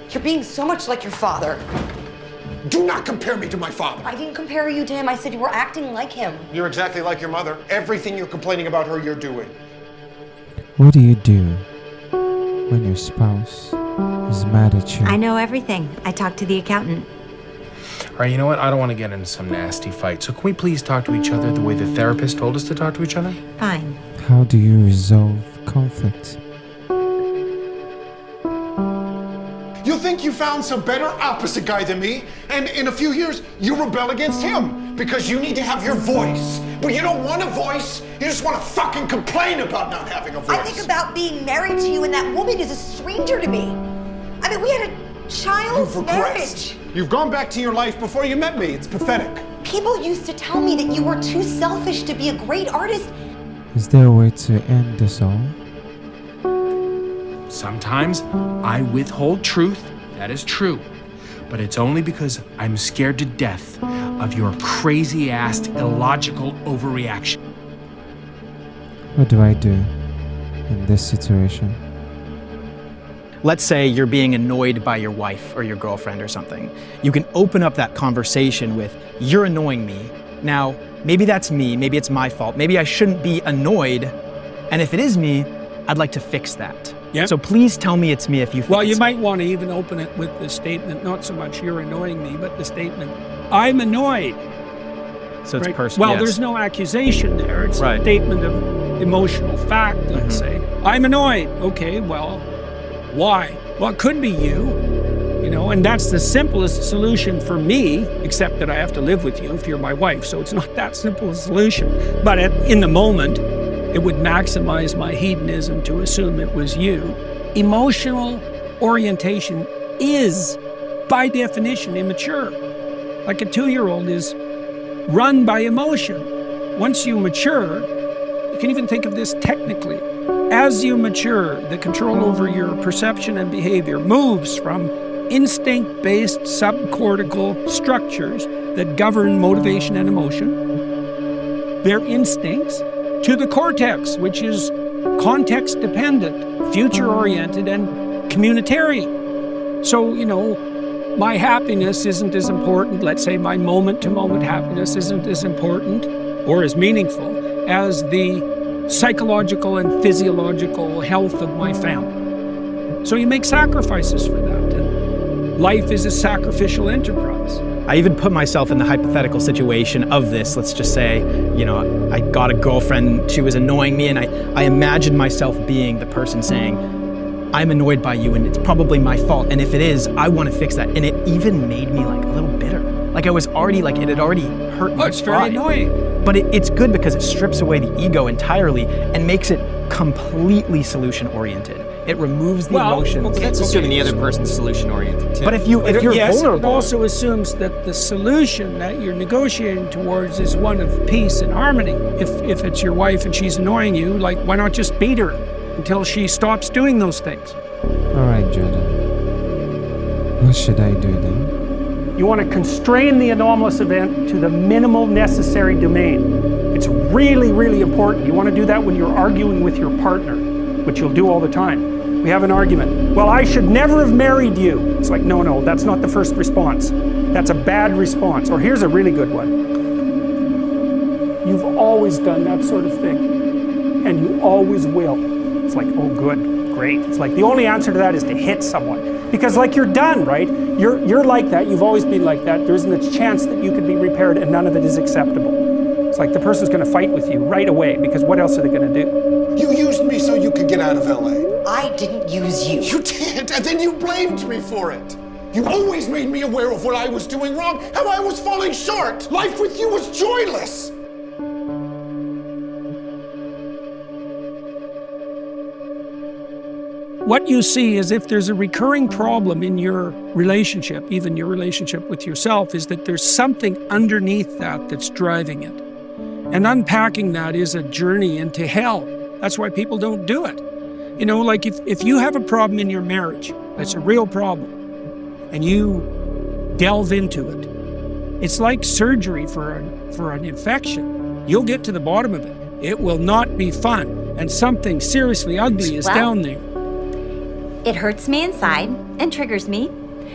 You're being so much like your father. Do not compare me to my father. I didn't compare you to him. I said you were acting like him. You're exactly like your mother. Everything you're complaining about her, you're doing. What do you do when your spouse is mad at you? I know everything. I talked to the accountant. All right, you know what? I don't want to get into some nasty fight. So can we please talk to each other the way the therapist told us to talk to each other? Fine. How do you resolve conflict? You think you found some better opposite guy than me, and in a few years, you rebel against him because you need to have your voice. But you don't want a voice. You just want to fucking complain about not having a voice. I think about being married to you, and that woman is a stranger to me. I mean, we had a child's marriage. You've gone back to your life before you met me. It's pathetic. People used to tell me that you were too selfish to be a great artist. Is there a way to end this all? Sometimes I withhold truth, that is true, but it's only because I'm scared to death of your crazy-ass, illogical overreaction. What do I do in this situation? Let's say you're being annoyed by your wife or your girlfriend or something. You can open up that conversation with, "You're annoying me." Now, maybe that's me, maybe it's my fault, maybe I shouldn't be annoyed, and if it is me, I'd like to fix that. Yep. So please tell me it's me if you think Well, you it's might want to even open it with the statement, not so much "you're annoying me," but the statement, "I'm annoyed." So it's Right? personal. Well, there's no accusation there. It's a statement of emotional fact, let's say. "I'm annoyed." Okay, well, why? Well, it could be you, and that's the simplest solution for me, except that I have to live with you if you're my wife. So it's not that simple a solution. But in the moment, it would maximize my hedonism to assume it was you. Emotional orientation is, by definition, immature. Like a 2-year-old is run by emotion. Once you mature, you can even think of this technically. As you mature, the control over your perception and behavior moves from instinct-based subcortical structures that govern motivation and emotion, their instincts, to the cortex, which is context-dependent, future-oriented, and communitarian. So, my happiness isn't as important, let's say my moment-to-moment happiness isn't as important or as meaningful as the psychological and physiological health of my family. So you make sacrifices for that, and life is a sacrificial enterprise. I even put myself in the hypothetical situation of this. Let's just say, I got a girlfriend, she was annoying me, and I imagined myself being the person saying, "I'm annoyed by you and it's probably my fault, and if it is, I want to fix that." And it even made me a little bitter. I was already it had already hurt my pride. It's very annoying. But it's good because it strips away the ego entirely and makes it completely solution-oriented. It removes the emotions. Well, that's assuming the other person's solution-oriented too. But if you're Yes, vulnerable, it also assumes that the solution that you're negotiating towards is one of peace and harmony. If it's your wife and she's annoying you, why not just beat her until she stops doing those things? Alright, Jordan. What should I do then? You want to constrain the anomalous event to the minimal necessary domain. It's really, really important. You want to do that when you're arguing with your partner, which you'll do all the time. We have an argument. "Well, I should never have married you." It's no, that's not the first response. That's a bad response. Or here's a really good one. "You've always done that sort of thing, and you always will." It's oh, good, great. It's the only answer to that is to hit someone. Because you're done, right? You're like that, you've always been like that. There isn't a chance that you could be repaired, and none of it is acceptable. It's the person's gonna fight with you right away, because what else are they gonna do? You used me so you could get out of LA. I didn't use you. You did, and then you blamed me for it. You always made me aware of what I was doing wrong, how I was falling short. Life with you was joyless. What you see is if there's a recurring problem in your relationship, even your relationship with yourself, is that there's something underneath that that's driving it. And unpacking that is a journey into hell. That's why people don't do it. If you have a problem in your marriage, that's a real problem, and you delve into it, it's like surgery for an infection. You'll get to the bottom of it. It will not be fun, and something seriously ugly is down there. It hurts me inside and triggers me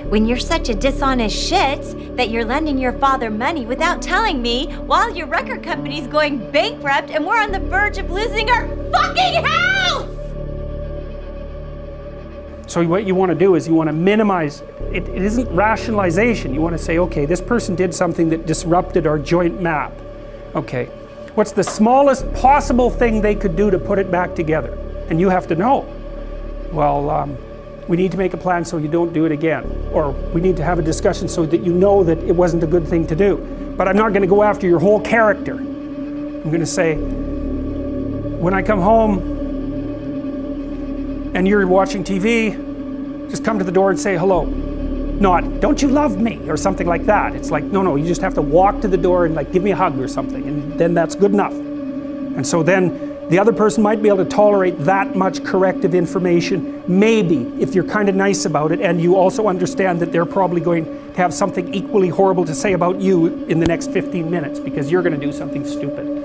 when you're such a dishonest shit that you're lending your father money without telling me while your record company's going bankrupt and we're on the verge of losing our fucking house! So what you want to do is you want to minimize, it isn't rationalization. You want to say, okay, this person did something that disrupted our joint map. Okay, what's the smallest possible thing they could do to put it back together? And you have to know. Well, we need to make a plan so you don't do it again. Or we need to have a discussion so that you know that it wasn't a good thing to do. But I'm not going to go after your whole character. I'm going to say, when I come home and you're watching TV, just come to the door and say hello. Not, don't you love me? Or something like that. It's like, no, you just have to walk to the door and like give me a hug or something. And then that's good enough. And so then the other person might be able to tolerate that much corrective information, maybe, if you're kind of nice about it, and you also understand that they're probably going to have something equally horrible to say about you in the next 15 minutes because you're going to do something stupid.